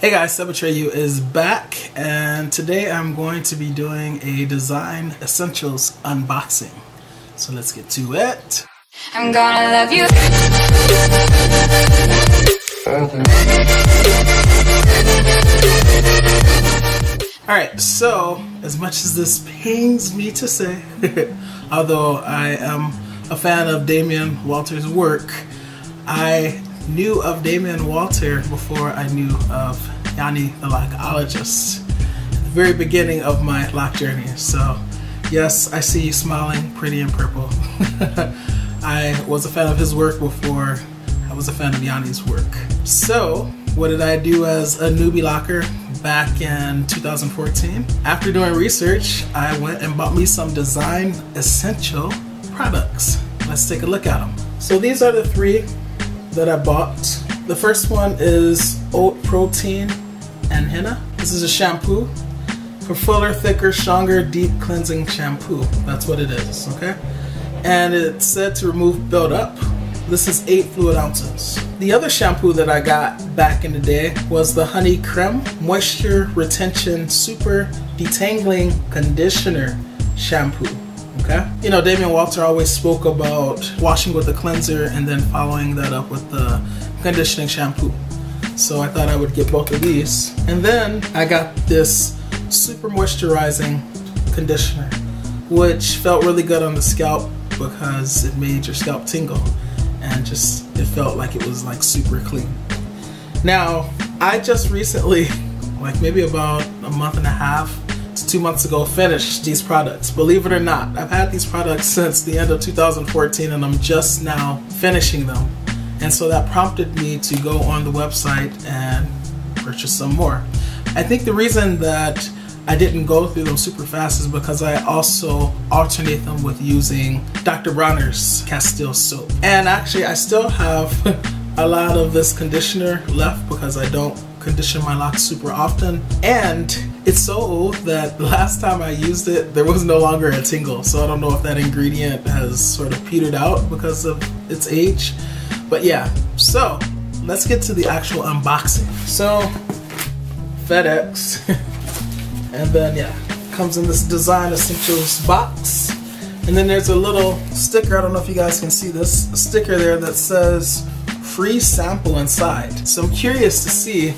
Hey guys, Sebbies is back, and today I'm going to be doing a design essentials unboxing. So let's get to it. I'm gonna love you. Alright, so as much as this pains me to say, although I am a fan of Damien Walter's work, I knew of Damien Walter before I knew of Yanni the Loccologist at the very beginning of my lock journey. So yes, I see you smiling, pretty in purple. I was a fan of his work before I was a fan of Yanni's work. So what did I do as a newbie locker back in 2014? After doing research, I went and bought me some design essential products. Let's take a look at them. So these are the three that I bought. The first one is oat protein and henna. This is a shampoo for fuller, thicker, stronger, deep cleansing shampoo. That's what it is, okay? And it's said to remove buildup. This is 8 fluid ounces. The other shampoo that I got back in the day was the Honey Creme Moisture Retention Super Detangling Conditioner Shampoo. Okay. You know, Damien Walter always spoke about washing with a cleanser and then following that up with the conditioning shampoo. So I thought I would get both of these. And then I got this super moisturizing conditioner, which felt really good on the scalp because it made your scalp tingle and just it felt like it was like super clean. Now, I just recently, like maybe about a month and a half to 2 months ago, finished these products. Believe it or not, I've had these products since the end of 2014 and I'm just now finishing them. And so that prompted me to go on the website and purchase some more. I think the reason that I didn't go through them super fast is because I also alternate them with using Dr. Bronner's Castile soap. And actually I still have a lot of this conditioner left because I don't condition my locks super often, and it's so old that the last time I used it there was no longer a tingle, so I don't know if that ingredient has sort of petered out because of its age. But yeah, so let's get to the actual unboxing. So FedEx and then yeah, comes in this design essentials box, and then there's a little sticker, I don't know if you guys can see this, a sticker there that says free sample inside. So I'm curious to see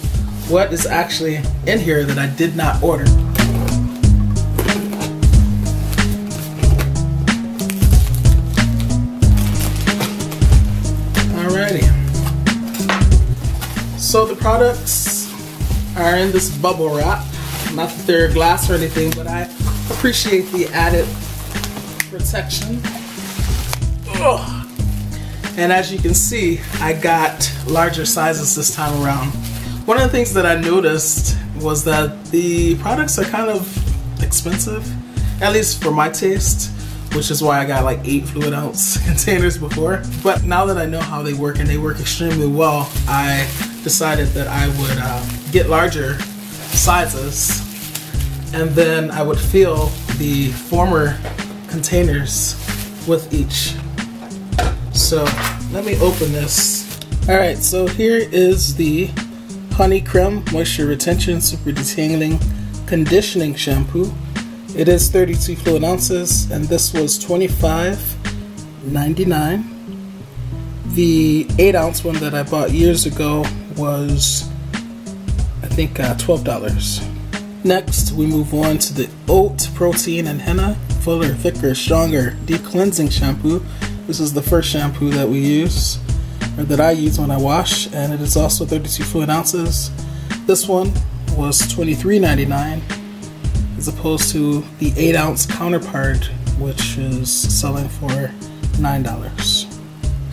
what is actually in here that I did not order. Alrighty. So the products are in this bubble wrap. Not that they're glass or anything, but I appreciate the added protection. Ugh. And as you can see, I got larger sizes this time around. One of the things that I noticed was that the products are kind of expensive, at least for my taste, which is why I got like 8 fluid ounce containers before. But now that I know how they work and they work extremely well, I decided that I would get larger sizes, and then I would fill the former containers with each. So let me open this. Alright, so here is the Honey Creme Moisture Retention Super Detangling Conditioning Shampoo. It is 32 fluid ounces and this was $25.99. The 8 ounce one that I bought years ago was I think $12. Next we move on to the oat protein and henna fuller, thicker, stronger deep cleansing shampoo. This is the first shampoo that we use, or that I use when I wash, and it is also 32 fluid ounces. This one was $23.99 as opposed to the 8 ounce counterpart, which is selling for $9.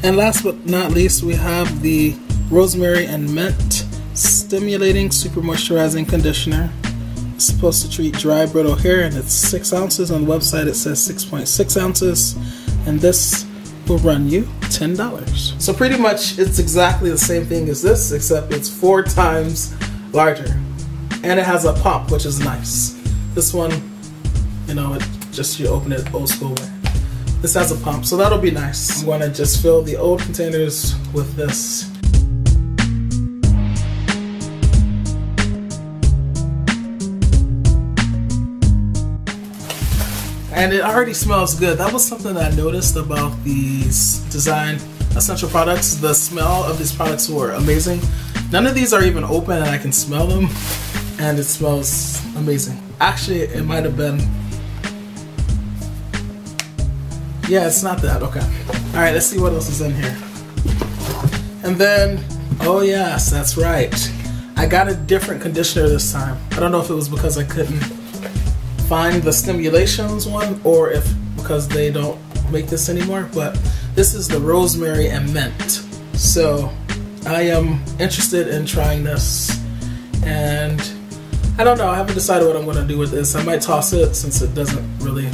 And last but not least, we have the Rosemary and Mint Stimulating Super Moisturizing Conditioner. It's supposed to treat dry, brittle hair, and it's 6 ounces. On the website it says 6.6 ounces, and this will run you $10. So pretty much it's exactly the same thing as this, except it's 4 times larger. And it has a pump, which is nice. This one, you know, it just, you open it old school way. This has a pump, so that'll be nice. I'm gonna just fill the old containers with this. and it already smells good. That was something that I noticed about these Design Essential products. The smell of these products were amazing. None of these are even open and I can smell them, and it smells amazing. Actually, it might have been, yeah, it's not that. Okay. All right, let's see what else is in here. And then, oh yes, that's right, I got a different conditioner this time. I don't know if it was because I couldn't find the Stimulations one or if because they don't make this anymore, but this is the rosemary and mint. So I am interested in trying this, and I don't know, I haven't decided what I'm going to do with this. I might toss it since it doesn't really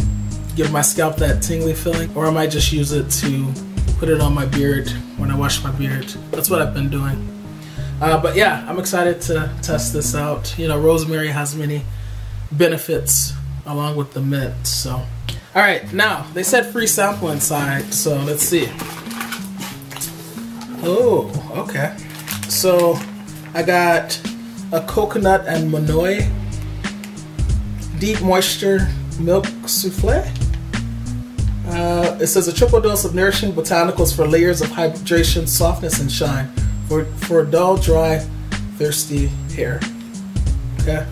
give my scalp that tingly feeling, or I might just use it to put it on my beard when I wash my beard. That's what I've been doing. But yeah, I'm excited to test this out. You know, rosemary has many benefits along with the mint. So, all right, now they said free sample inside, so let's see. Oh, okay. So I got a coconut and Manoi deep moisture milk souffle. It says a triple dose of nourishing botanicals for layers of hydration, softness, and shine for dull, dry, thirsty hair. Okay.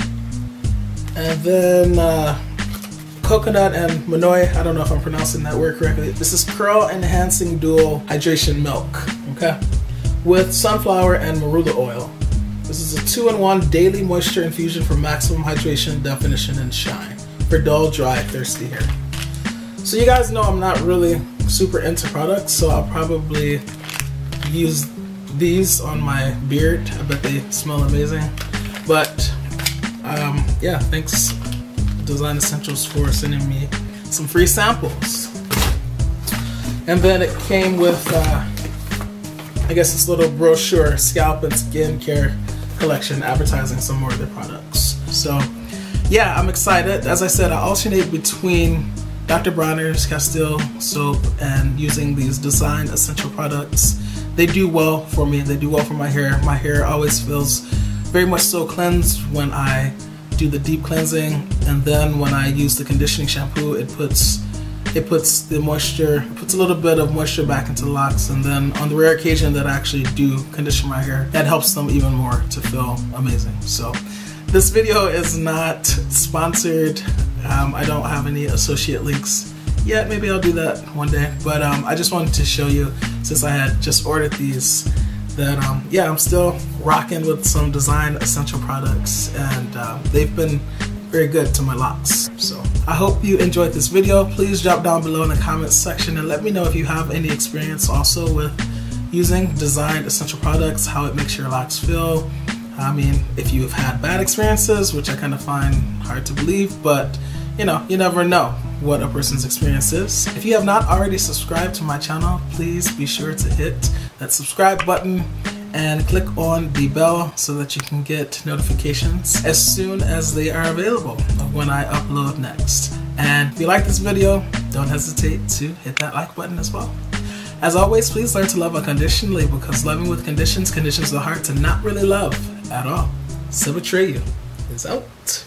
And then coconut and Manoi, I don't know if I'm pronouncing that word correctly. This is curl enhancing dual hydration milk. Okay. With sunflower and marula oil. This is a 2-in-1 daily moisture infusion for maximum hydration, definition, and shine for dull, dry, thirsty hair. So you guys know I'm not really super into products, so I'll probably use these on my beard. I bet they smell amazing. But yeah, thanks Design Essentials for sending me some free samples. And then it came with I guess this little brochure, scalp and skin care collection, advertising some more of their products. So yeah, I'm excited. As I said, I alternate between Dr. Bronner's Castile soap and using these Design Essential products. They do well for me. They do well for my hair. My hair always feels very much so cleansed when I do the deep cleansing, and then when I use the conditioning shampoo, it puts the moisture, it puts a little bit of moisture back into the locks, and then on the rare occasion that I actually do condition my hair, that helps them even more to feel amazing. So this video is not sponsored. I don't have any associate links yet. Maybe I'll do that one day, but I just wanted to show you, since I had just ordered these, that yeah, I'm still rocking with some Design Essential products, and they've been very good to my locks. So I hope you enjoyed this video. Please drop down below in the comments section and let me know if you have any experience also with using Design Essential products, how it makes your locks feel. I mean, if you've had bad experiences, which I kind of find hard to believe, but you know, you never know what a person's experience is. If you have not already subscribed to my channel, please be sure to hit that subscribe button and click on the bell so that you can get notifications as soon as they are available of when I upload next. And if you like this video, don't hesitate to hit that like button as well. As always, please learn to love unconditionally, because loving with conditions conditions the heart to not really love at all. Sebbies is out.